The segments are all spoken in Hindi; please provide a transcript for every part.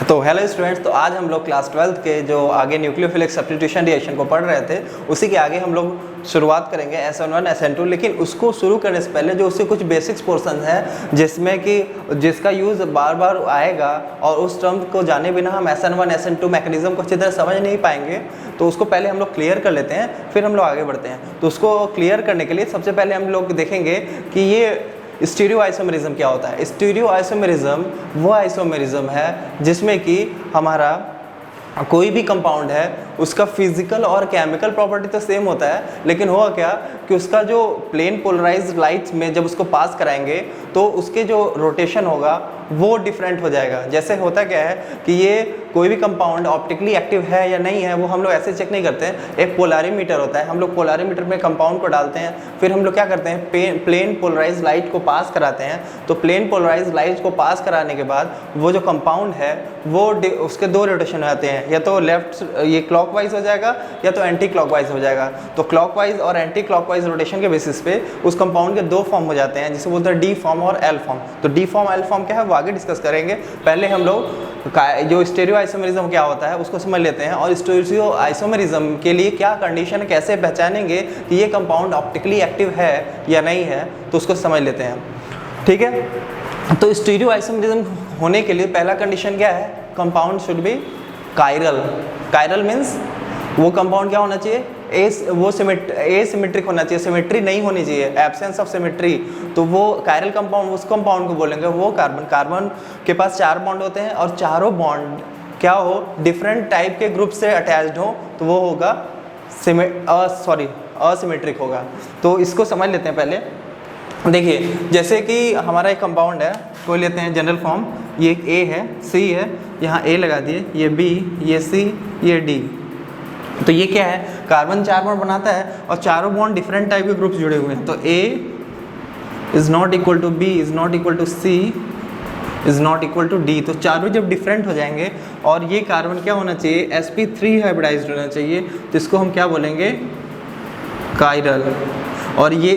तो हेलो स्टूडेंट्स, तो आज हम लोग क्लास 12 के जो आगे न्यूक्लियोफिलिक सब्स्टिट्यूशन रिएक्शन को पढ़ रहे थे उसी के आगे हम लोग शुरुआत करेंगे SN1 SN2। लेकिन उसको शुरू करने से पहले जो उसके कुछ बेसिक्स पोर्शन है जिसमें कि जिसका यूज़ बार बार आएगा और उस टर्म को जाने बिना हम SN1 SN2 मैकेनिज्म को अच्छी तरह समझ नहीं पाएंगे, तो उसको पहले हम लोग क्लियर कर लेते हैं, फिर हम लोग आगे बढ़ते हैं। तो उसको क्लियर करने के लिए सबसे पहले हम लोग देखेंगे कि ये स्टीरियो आइसोमेरिज्म क्या होता है। स्टीरियो आइसोमेरिज्म वो आइसोमेरिज्म है जिसमें कि हमारा कोई भी कंपाउंड है उसका फिजिकल और केमिकल प्रॉपर्टी तो सेम होता है, लेकिन हुआ क्या कि उसका जो प्लेन पोलराइज्ड लाइट्स में जब उसको पास कराएंगे तो उसके जो रोटेशन होगा वो डिफरेंट हो जाएगा। जैसे होता क्या है कि ये कोई भी कंपाउंड ऑप्टिकली एक्टिव है या नहीं है वो हम लोग ऐसे चेक नहीं करते हैं। एक पोलारीमीटर होता है, हम लोग पोलारीमीटर में कंपाउंड को डालते हैं, फिर हम लोग क्या करते हैं प्लेन पोलराइज्ड लाइट को पास कराते हैं। तो प्लेन पोलराइज्ड लाइट को पास कराने के बाद वो जो कंपाउंड है वो उसके दो रोटेशन आते हैं, या तो लेफ्ट ये क्लॉकवाइज हो जाएगा या तो एंटी क्लॉकवाइज हो जाएगा। तो क्लॉकवाइज और एंटी क्लॉकवाइज रोटेशन के बेसिस पे उस कंपाउंड के दो फॉर्म हो जाते हैं, जिसे बोलते हैं डी फॉर्म और एल फॉर्म। तो डी फॉर्म एल फॉर्म क्या है वो आगे डिस्कस करेंगे। पहले हम लोग जो स्टीरियो आइसोमेरिज्म क्या होता है उसको समझ लेते हैं, और स्टीरियो आइसोमेरिज्म के लिए क्या कंडीशन कैसे पहचानेंगे कि ये कंपाउंड ऑप्टिकली एक्टिव है या नहीं है, तो उसको समझ लेते हैं। ठीक है, तो स्टीरियो आइसोमेरिज्म होने के लिए पहला कंडीशन क्या है, compound should be chiral. Chiral means वो कंपाउंड क्या होना चाहिए, एसिमेट्रिक होना चाहिए, सिमेट्री नहीं होनी चाहिए, एब्सेंस ऑफ सिमेट्री। तो वो कायरल कंपाउंड उस कंपाउंड को बोलेंगे वो कार्बन के पास 4 बॉन्ड होते हैं और चारों बॉन्ड क्या हो डिफरेंट टाइप के ग्रुप से अटैच्ड हो, तो वो होगा असिमेट्रिक होगा। तो इसको समझ लेते हैं पहले। देखिए जैसे कि हमारा एक कंपाउंड है, कोई लेते हैं जनरल फॉर्म, ये A है, C है, यहाँ A लगा दिए, ये B, ये C, ये D। तो ये क्या है, कार्बन 4 बॉन्ड बनाता है और चारों बॉन्ड डिफरेंट टाइप के ग्रुप्स जुड़े हुए हैं। तो A is not equal to B is not equal to C is not equal to D। तो चारों जब डिफरेंट हो जाएंगे और ये कार्बन क्या होना चाहिए, sp3 हाइब्रिडाइज्ड होना चाहिए, तो इसको हम क्या बोलेंगे, कायरल। और ये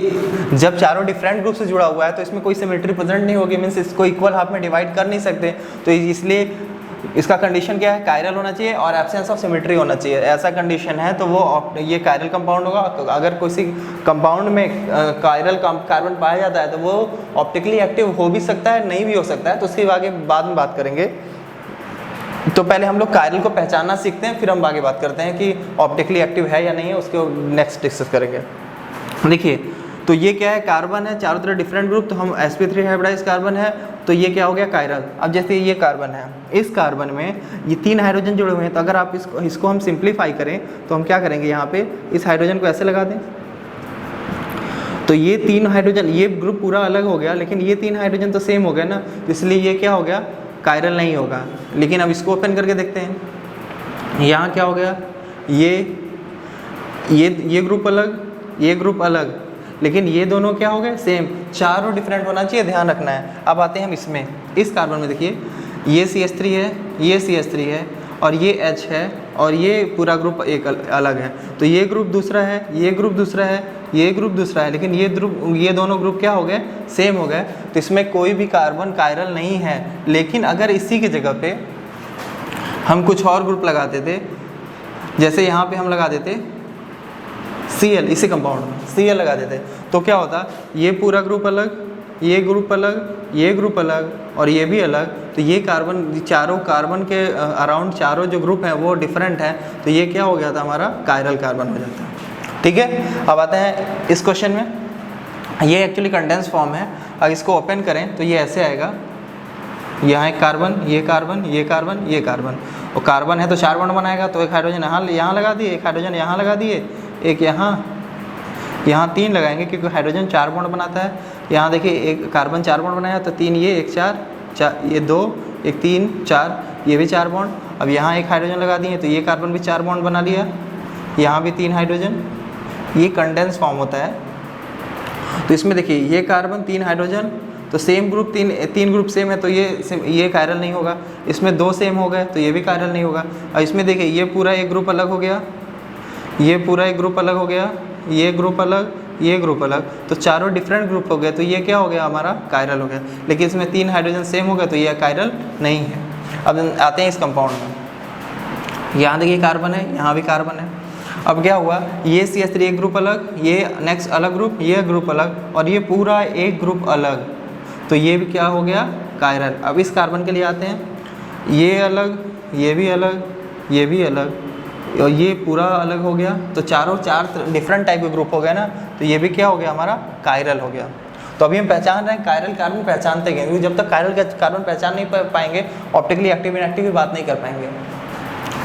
जब चारों डिफरेंट ग्रुप से जुड़ा हुआ है तो इसमें कोई सिमेट्री प्रेजेंट नहीं होगी, मीन्स इसको इक्वल हाफ में डिवाइड कर नहीं सकते, तो इसलिए इसका कंडीशन क्या है, कायरल होना चाहिए और एब्सेंस ऑफ सिमेट्री होना चाहिए। ऐसा कंडीशन है तो वो ये कायरल कंपाउंड होगा। अगर किसी कंपाउंड में कायरल कार्बन पाया जाता है तो वो ऑप्टिकली एक्टिव हो भी सकता है, नहीं भी हो सकता है, तो उसकी आगे बाद में बात करेंगे। तो पहले हम लोग कायरल को पहचानना सीखते हैं, फिर हम आगे बात करते हैं कि ऑप्टिकली एक्टिव है या नहीं है, उसको नेक्स्ट डिस्कस करेंगे। देखिए तो ये क्या है, कार्बन है, चारों तरफ डिफरेंट ग्रुप, तो हम sp3 हाइब्रिडाइज्ड कार्बन है, तो ये क्या हो गया, कायरल। अब जैसे ये कार्बन है, इस कार्बन में ये 3 हाइड्रोजन जुड़े हुए हैं, तो अगर आप इसको हम सिंप्लीफाई करें तो हम क्या करेंगे, यहाँ पे इस हाइड्रोजन को ऐसे लगा दें, तो ये 3 हाइड्रोजन, ये ग्रुप पूरा अलग हो गया, लेकिन ये 3 हाइड्रोजन तो सेम हो गया ना, इसलिए ये क्या हो गया, कायरल नहीं होगा। लेकिन अब इसको ओपन करके देखते हैं, यहाँ क्या हो गया, ये ग्रुप अलग, ये ग्रुप अलग, लेकिन ये दोनों क्या हो गए, सेम। चारों डिफरेंट होना चाहिए, ध्यान रखना है। अब आते हैं हम इसमें, इस कार्बन में देखिए ये CH3 है, ये CH3 है और ये H है और ये पूरा ग्रुप एक अलग है। तो ये ग्रुप दूसरा है, ये ग्रुप दूसरा है, ये ग्रुप दूसरा है, लेकिन ये दोनों ग्रुप क्या हो गए, सेम हो गए। तो इसमें कोई भी कार्बन कायरल नहीं है। लेकिन अगर इसी की जगह पे हम कुछ और ग्रुप लगाते थे, जैसे यहाँ पे हम लगा देते Cl, इसी कंपाउंड में Cl लगा देते, तो क्या होता, ये पूरा ग्रुप अलग, ये ग्रुप अलग, ये ग्रुप अलग और ये भी अलग। तो ये कार्बन, चारों कार्बन के अराउंड चारों जो ग्रुप हैं वो डिफरेंट हैं, तो ये क्या हो गया था, हमारा कायरल कार्बन हो जाता है। ठीक है, अब आते हैं इस क्वेश्चन में। ये एक्चुअली कंडेंस फॉर्म है, अगर इसको ओपन करें तो ये ऐसे आएगा, यहाँ एक कार्बन, ये कार्बन, ये कार्बन, ये कार्बन, और कार्बन है तो 4 बॉन्ड बनाएगा, तो एक हाइड्रोजन यहाँ लगा दिए, एक हाइड्रोजन यहाँ लगा दिए, एक यहाँ 3 लगाएंगे क्योंकि हाइड्रोजन 4 बॉन्ड बनाता है। यहाँ देखिए एक कार्बन 4 बॉन्ड बनाया, तो 3 ये, एक 4, ये 2, एक 3, 4, ये भी 4 बॉन्ड। अब यहाँ एक हाइड्रोजन लगा दिए तो ये कार्बन भी 4 बॉन्ड बना लिया, यहाँ भी 3 हाइड्रोजन। ये कंडेंस फॉर्म होता है। तो इसमें देखिए ये कार्बन 3 हाइड्रोजन, तो सेम ग्रुप, तीन ग्रुप सेम है, तो ये कायरल नहीं होगा। इसमें 2 सेम हो गए तो ये भी कायरल नहीं होगा। और इसमें देखिए ये पूरा एक ग्रुप अलग हो गया, ये पूरा एक ग्रुप अलग हो गया, ये ग्रुप अलग, ये ग्रुप अलग, तो चारों डिफरेंट ग्रुप हो गए, तो ये क्या हो गया, हमारा कायरल हो गया। लेकिन इसमें 3 हाइड्रोजन सेम हो गए तो ये कायरल नहीं है। अब आते हैं इस कंपाउंड में, यहाँ देखिए कार्बन है, यहाँ भी कार्बन है। अब क्या हुआ, ये CH3 एक ग्रुप अलग, ये नेक्स्ट अलग ग्रुप, ये ग्रुप अलग, और ये पूरा एक ग्रुप अलग, तो ये भी क्या हो गया, कायरल। अब इस कार्बन के लिए आते हैं, ये अलग, ये भी अलग, ये भी अलग, और ये पूरा अलग हो गया, तो चार डिफरेंट टाइप के ग्रुप हो गए ना, तो ये भी क्या हो गया हमारा, कायरल हो गया। तो अभी हम पहचान रहे हैं कायरल कार्बन पहचानते गए, क्योंकि जब तक कायरल कार्बन पहचान नहीं पाएंगे ऑप्टिकली एक्टिव इनएक्टिव की बात नहीं कर पाएंगे।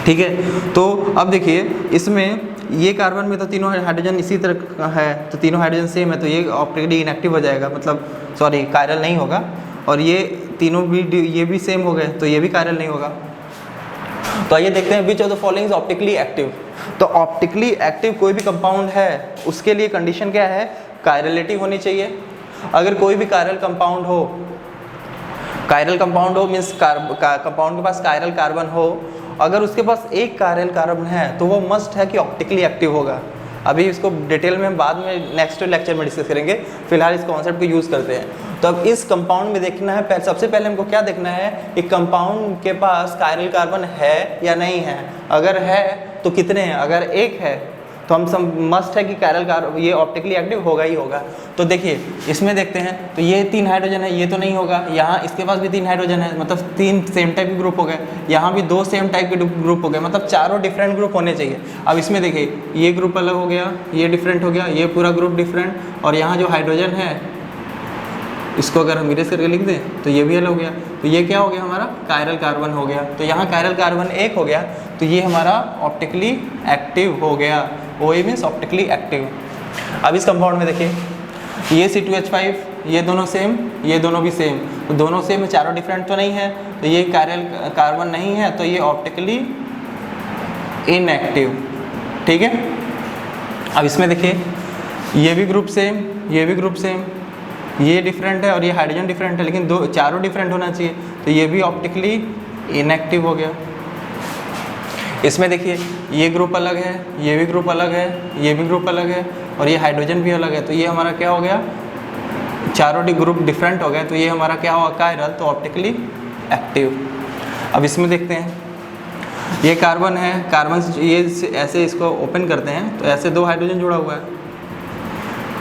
ठीक है, तो अब देखिए इसमें ये कार्बन में तो तीनों हाइड्रोजन इसी तरह का है, तो तीनों हाइड्रोजन सेम है, तो ये ऑप्टिकली इनएक्टिव हो जाएगा, मतलब सॉरी कायरल नहीं होगा। और ये तीनों भी, ये भी सेम हो गए, तो ये भी कायरल नहीं होगा। तो आइए देखते हैं which of the following is optically active. तो ऑप्टिकली एक्टिव कोई भी कंपाउंड है उसके लिए कंडीशन क्या है, कायरलिटी होनी चाहिए। अगर कोई भी कायरल कंपाउंड हो मीन्स कंपाउंड के पास कायरल कार्बन हो, अगर उसके पास एक कायरल कार्बन है तो वो मस्ट है कि ऑप्टिकली एक्टिव होगा। अभी इसको डिटेल में हम बाद में नेक्स्ट लेक्चर में डिस्कस करेंगे, फिलहाल इस कॉन्सेप्ट को यूज़ करते हैं। तो अब इस कंपाउंड में देखना है, सबसे पहले हमको क्या देखना है, एक कंपाउंड के पास कायरल कार्बन है या नहीं है। अगर है तो कितने हैं, अगर एक है तो हम मस्ट है कि कायरल कार्बन ये ऑप्टिकली एक्टिव होगा ही होगा। तो देखिए इसमें देखते हैं, तो ये 3 हाइड्रोजन है, ये तो नहीं होगा। यहाँ इसके पास भी 3 हाइड्रोजन है, मतलब 3 सेम टाइप के ग्रुप हो गए। यहाँ भी 2 सेम टाइप के ग्रुप हो गए, मतलब चारों डिफरेंट ग्रुप होने चाहिए। अब इसमें देखिए ये ग्रुप अलग हो गया, ये डिफरेंट हो गया, ये पूरा ग्रुप डिफरेंट, और यहाँ जो हाइड्रोजन है इसको अगर हम इरेज करके लिख दें तो ये भी अलग हो गया। तो ये क्या हो गया, हमारा कायरल कार्बन हो गया। तो यहाँ कायरल कार्बन एक हो गया, तो ये हमारा ऑप्टिकली एक्टिव हो गया। OA means optically active. अब इस कंपाउंड में देखिए ये C2H5, ये दोनों सेम, ये दोनों भी सेम, तो दोनों सेम है, चारों डिफरेंट तो नहीं है, तो ये कायरल कार्बन नहीं है, तो ये ऑप्टिकली इनएक्टिव। ठीक है, अब इसमें देखिए ये भी ग्रुप सेम, ये भी ग्रुप सेम, ये डिफरेंट है और ये हाइड्रोजन डिफरेंट है, लेकिन चारों डिफरेंट होना चाहिए, तो ये भी ऑप्टिकली इनएक्टिव हो गया। इसमें देखिए ये ग्रुप अलग है, ये भी ग्रुप अलग है, ये भी ग्रुप अलग है, और ये हाइड्रोजन भी अलग है, तो ये हमारा क्या हो गया, चारों ग्रुप डिफरेंट हो गए, तो ये हमारा क्या हुआ, कायरल, तो ऑप्टिकली एक्टिव। अब इसमें देखते हैं, ये कार्बन है, कार्बन ये ऐसे इसको ओपन करते हैं, तो ऐसे 2 हाइड्रोजन जुड़ा हुआ है,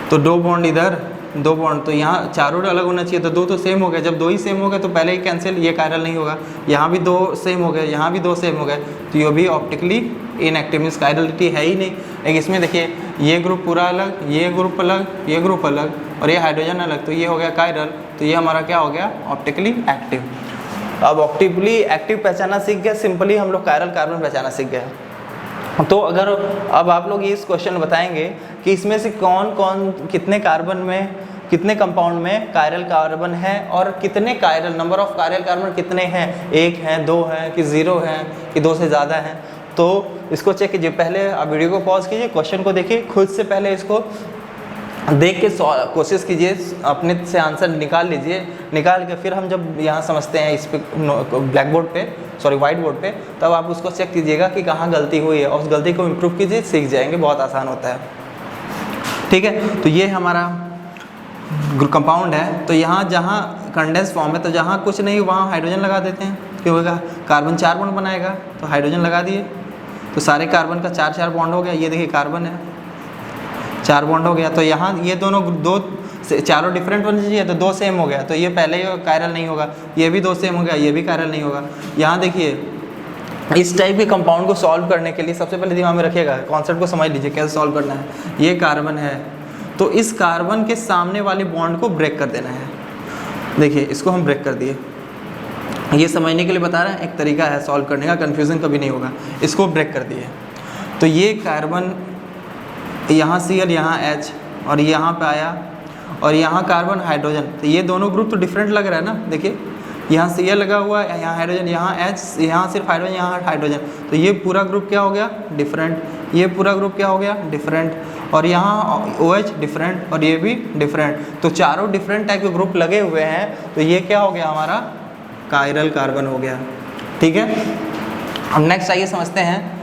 तो 2 बॉन्ड इधर, 2 बॉन्ड, तो यहाँ चारों अलग होना चाहिए, तो 2 तो सेम हो गए। जब 2 ही सेम हो गए तो पहले ही कैंसिल, ये कायरल नहीं होगा। यहाँ भी 2 सेम हो गए, यहाँ भी 2 सेम हो गए, तो ये भी ऑप्टिकली इनएक्टिव मीन्स कायरलिटी है ही नहीं। लेकिन इसमें देखिए ये ग्रुप पूरा अलग, ये ग्रुप अलग, ये ग्रुप अलग, और ये हाइड्रोजन अलग, तो ये हो गया कायरल, तो ये हमारा क्या हो गया, ऑप्टिकली एक्टिव। अब ऑप्टिकली एक्टिव पहचाना सीख गए, सिंपली हम लोग कायरल कार्बन पहचाना सीख गए। तो अगर अब आप लोग इस क्वेश्चन बताएंगे कि इसमें से कौन कौन कितने कार्बन में, कितने कंपाउंड में कायरल कार्बन है, और कितने chiral, number of chiral carbon कितने हैं, 1 हैं, 2 हैं, कि 0 हैं, कि 2 से ज़्यादा हैं। तो इसको चेक कीजिए, पहले आप वीडियो को पॉज कीजिए, क्वेश्चन को देखिए, खुद से पहले इसको देख के कोशिश कीजिए, अपने से आंसर निकाल लीजिए, निकाल के फिर हम जब यहाँ समझते हैं इस पे ब्लैक बोर्ड पे, सॉरी वाइट बोर्ड पे, तब आप उसको चेक कीजिएगा कि कहाँ गलती हुई है, और उस गलती को इम्प्रूव कीजिए, सीख जाएंगे, बहुत आसान होता है। ठीक है, तो ये हमारा कंपाउंड है। तो यहाँ जहाँ कंडेंस फॉर्म है, तो जहाँ कुछ नहीं वहाँ हाइड्रोजन लगा देते हैं, क्यों होगा, कार्बन 4 बॉन्ड बनाएगा, तो हाइड्रोजन लगा दिए, तो सारे कार्बन का 4 बॉन्ड हो गया। ये देखिए कार्बन है, 4 बॉन्ड हो गया, तो यहाँ ये दोनों चारों डिफरेंट होने चाहिए, तो 2 सेम हो गया, तो ये पहले ही कायरल नहीं होगा। ये भी 2 सेम हो गया, ये भी कायरल नहीं होगा। यहाँ देखिए इस टाइप के कंपाउंड को सॉल्व करने के लिए सबसे पहले दिमाग में रखिएगा, कॉन्सेप्ट को समझ लीजिए कैसे सॉल्व करना है। ये कार्बन है, तो इस कार्बन के सामने वाले बॉन्ड को ब्रेक कर देना है। देखिए इसको हम ब्रेक कर दिए, ये समझने के लिए बता रहे हैं, एक तरीका है सॉल्व करने का, कन्फ्यूज़न कभी नहीं होगा। इसको ब्रेक कर दिए, तो ये कार्बन यहाँ Cl, यहाँ H, और यहाँ पे आया, और यहाँ कार्बन हाइड्रोजन, तो ये दोनों ग्रुप तो डिफरेंट लग रहा है ना। देखिए यहाँ Cl लगा हुआ है, यहाँ हाइड्रोजन, यहाँ H, यहाँ सिर्फ हाइड्रोजन, यहाँ हाइड्रोजन, तो ये पूरा ग्रुप क्या हो गया, डिफरेंट। ये पूरा ग्रुप क्या हो गया, डिफरेंट, और यहाँ OH डिफरेंट, और ये भी डिफरेंट, तो चारों डिफरेंट टाइप के ग्रुप लगे हुए हैं, तो ये क्या हो गया, हमारा कायरल कार्बन हो गया। ठीक है, अब नेक्स्ट आइए समझते हैं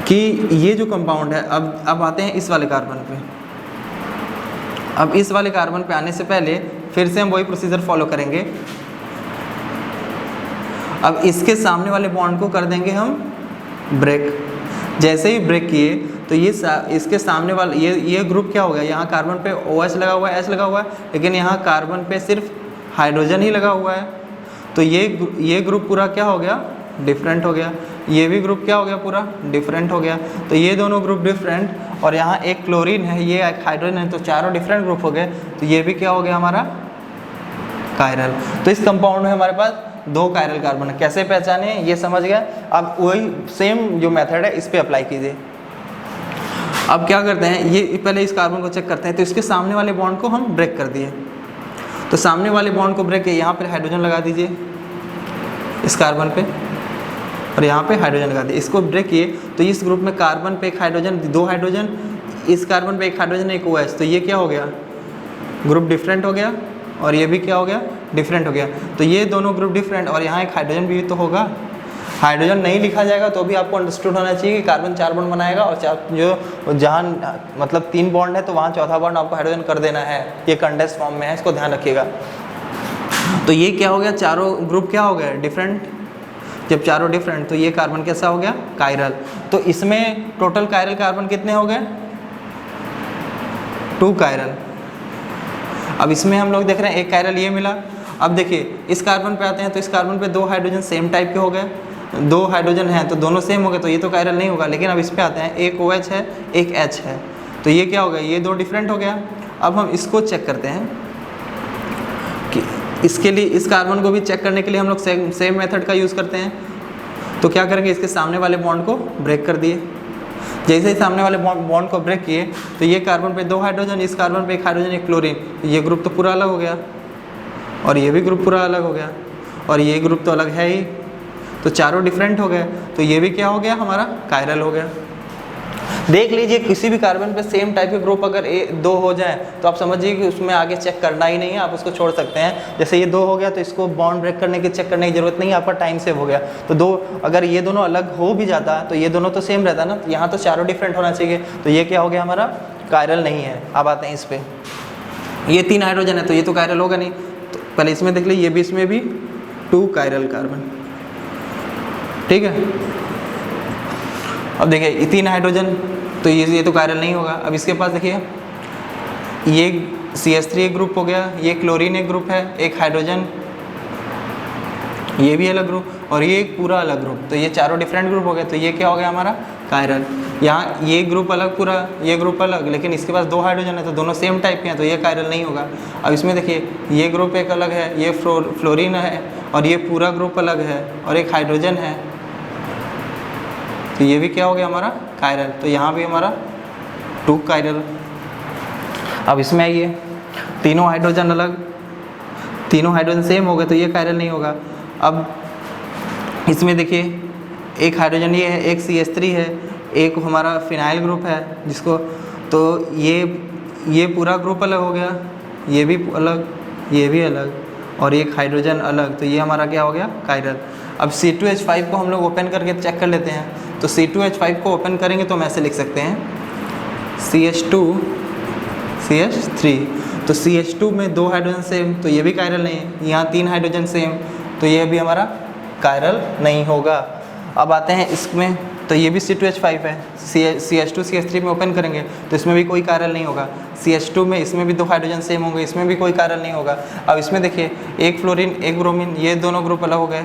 कि ये जो कंपाउंड है, अब आते हैं इस वाले कार्बन पे। अब इस वाले कार्बन पे आने से पहले फिर से हम वही प्रोसीजर फॉलो करेंगे। अब इसके सामने वाले बॉन्ड को कर देंगे हम ब्रेक। जैसे ही ब्रेक किए तो ये इसके सामने वाला ये ग्रुप क्या हो गया, यहाँ कार्बन पे OH लगा हुआ है, H लगा हुआ है, लेकिन यहाँ कार्बन पे सिर्फ हाइड्रोजन ही लगा हुआ है। तो ये ग्रुप पूरा क्या हो गया, डिफरेंट हो गया। ये भी ग्रुप क्या हो गया, पूरा डिफरेंट हो गया। तो ये दोनों ग्रुप डिफरेंट, और यहाँ एक क्लोरीन है, ये एक हाइड्रोजन है, तो चारों डिफरेंट ग्रुप हो गए। तो ये भी क्या हो गया हमारा, कायरल। तो इस कंपाउंड में हमारे पास 2 कायरल कार्बन है। कैसे पहचाने ये समझ गए। अब वही सेम जो मेथड है इस पे अप्लाई कीजिए। अब क्या करते हैं, ये पहले इस कार्बन को चेक करते हैं। तो इसके सामने वाले बॉन्ड को हम ब्रेक कर दिए। तो सामने वाले बॉन्ड को ब्रेक किए, यहाँ पर हाइड्रोजन लगा दीजिए इस कार्बन पे, और यहाँ पे हाइड्रोजन लगा दिए। इसको ब्रेक किए तो इस ग्रुप में कार्बन पे एक हाइड्रोजन, 2 हाइड्रोजन, इस कार्बन पे एक हाइड्रोजन, एक OH। तो ये क्या हो गया, ग्रुप डिफरेंट हो गया, और ये भी क्या हो गया, डिफरेंट हो गया। तो ये दोनों ग्रुप डिफरेंट, और यहाँ एक हाइड्रोजन भी तो होगा। हाइड्रोजन नहीं लिखा जाएगा तो भी आपको अंडरस्टूड होना चाहिए कि कार्बन 4 बॉन्ड बनाएगा, और जहाँ मतलब 3 बॉन्ड है तो वहाँ चौथा बॉन्ड आपको हाइड्रोजन कर देना है। ये कंडेंस फॉर्म में है, इसको ध्यान रखिएगा। तो ये क्या हो गया, चारों ग्रुप क्या हो गए, डिफरेंट। जब चारों डिफरेंट तो ये कार्बन कैसा हो गया, कायरल। तो इसमें टोटल कायरल कार्बन कितने हो गए, 2 कायरल। अब इसमें हम लोग देख रहे हैं एक कायरल ये मिला। अब देखिए इस कार्बन पे आते हैं, तो इस कार्बन पे 2 हाइड्रोजन सेम टाइप के हो गए, 2 हाइड्रोजन हैं तो दोनों सेम हो गए, तो ये तो कायरल नहीं होगा। लेकिन अब इस पे आते हैं, एक OH है, एक H है, तो ये क्या हो गया, ये 2 डिफरेंट हो गया। अब हम इसको चेक करते हैं कि इसके लिए इस कार्बन को भी चेक करने के लिए हम लोग सेम मेथड का यूज़ करते हैं। तो क्या करेंगे, इसके सामने वाले बॉन्ड को ब्रेक कर दिए। जैसे ही सामने वाले बॉन्ड को ब्रेक किए तो ये कार्बन पे 2 हाइड्रोजन, इस कार्बन पे एक हाइड्रोजन, एक क्लोरीन, ये ग्रुप तो पूरा अलग हो गया, और ये भी ग्रुप पूरा अलग हो गया, और ये ग्रुप तो अलग है ही। तो चारों डिफरेंट हो गए, तो ये भी क्या हो गया, हमारा कायरल हो गया। देख लीजिए किसी भी कार्बन पे सेम टाइप के ग्रुप अगर 2 हो जाए तो आप समझिए कि उसमें आगे चेक करना ही नहीं है, आप उसको छोड़ सकते हैं। जैसे ये 2 हो गया तो इसको बॉन्ड ब्रेक करने की चेक करने की जरूरत नहीं है, आपका टाइम सेव हो गया। तो 2 अगर ये दोनों अलग हो भी जाता तो ये दोनों तो सेम रहता ना, यहाँ तो चारों डिफरेंट होना चाहिए। तो ये क्या हो गया, हमारा कायरल नहीं है। अब आते हैं इस पर, ये 3 हाइड्रोजन है तो ये तो कायरल होगा नहीं। तो पहले इसमें देख लीजिए, ये भी इसमें भी 2 कायरल कार्बन, ठीक है। अब देखिए 3 हाइड्रोजन, तो ये तो कायरल नहीं होगा। अब इसके पास देखिए ये CH3 एक ग्रुप हो गया, ये क्लोरीन एक ग्रुप है, एक हाइड्रोजन, ये भी अलग ग्रुप, और ये एक पूरा अलग ग्रुप। तो ये चारों डिफरेंट ग्रुप हो गए, तो ये क्या हो गया हमारा, कायरल। यहाँ ये ग्रुप अलग पूरा, ये ग्रुप अलग, लेकिन इसके पास 2 हाइड्रोजन है तो दोनों सेम टाइप के हैं, तो ये कायरल नहीं होगा। अब इसमें देखिए ये ग्रुप एक अलग है, ये फ्लोरीन है, और ये पूरा ग्रुप अलग है, और एक हाइड्रोजन है, तो ये भी क्या हो गया हमारा, कायरल। तो यहाँ भी हमारा 2 कायरल। अब इसमें आइए, तीनों हाइड्रोजन अलग, तीनों हाइड्रोजन सेम हो गए, तो ये कायरल नहीं होगा। अब इसमें देखिए एक हाइड्रोजन ये है, एक CH3 है, एक हमारा फिनाइल ग्रुप है जिसको, तो ये पूरा ग्रुप अलग हो गया, ये भी अलग, ये भी अलग, और एक हाइड्रोजन अलग, तो ये हमारा क्या हो गया, कायरल। अब C2H5 को हम लोग ओपन करके चेक कर लेते हैं। तो C2H5 को ओपन करेंगे तो हम ऐसे लिख सकते हैं CH2 CH3। तो CH2 में 2 हाइड्रोजन सेम, तो ये भी कायरल नहीं है। यहाँ 3 हाइड्रोजन सेम, तो ये भी हमारा कायरल नहीं होगा। अब आते हैं इसमें, तो ये भी C2H5 है, CH2 CH3 में ओपन करेंगे तो इसमें भी कोई कायरल नहीं होगा। CH2 में इसमें भी 2 हाइड्रोजन सेम होंगे, इसमें भी कोई कायरल नहीं होगा। अब इसमें देखिए एक फ्लोरीन एक ब्रोमीन, ये दोनों ग्रुप अलग हो गए,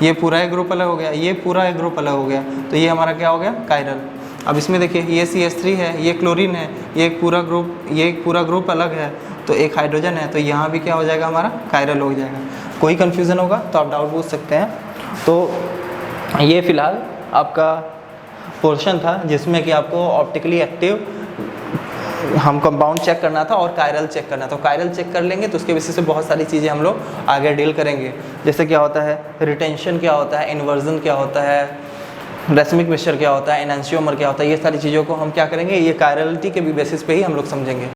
ये पूरा एक ग्रुप अलग हो गया, ये पूरा एक ग्रुप अलग हो गया, तो ये हमारा क्या हो गया, कायरल। अब इसमें देखिए ये CH3 है, ये क्लोरीन है, ये एक पूरा ग्रुप अलग है, तो एक हाइड्रोजन है, तो यहाँ भी क्या हो जाएगा, हमारा कायरल हो जाएगा। कोई कन्फ्यूज़न होगा तो आप डाउट पूछ सकते हैं। तो ये फ़िलहाल आपका पोर्शन था जिसमें कि आपको ऑप्टिकली एक्टिव हम कंपाउंड चेक करना था और कायरल चेक करना था। कायरल चेक कर लेंगे तो उसके बेसिस से बहुत सारी चीज़ें हम लोग आगे डील करेंगे, जैसे क्या होता है रिटेंशन, क्या होता है इन्वर्जन, क्या होता है रेसमिक मिक्सचर, क्या होता है एनहांसियोमर, क्या होता है। ये सारी चीज़ों को हम क्या करेंगे, ये कायरलिटी के भी बेसिस पे ही हम लोग समझेंगे।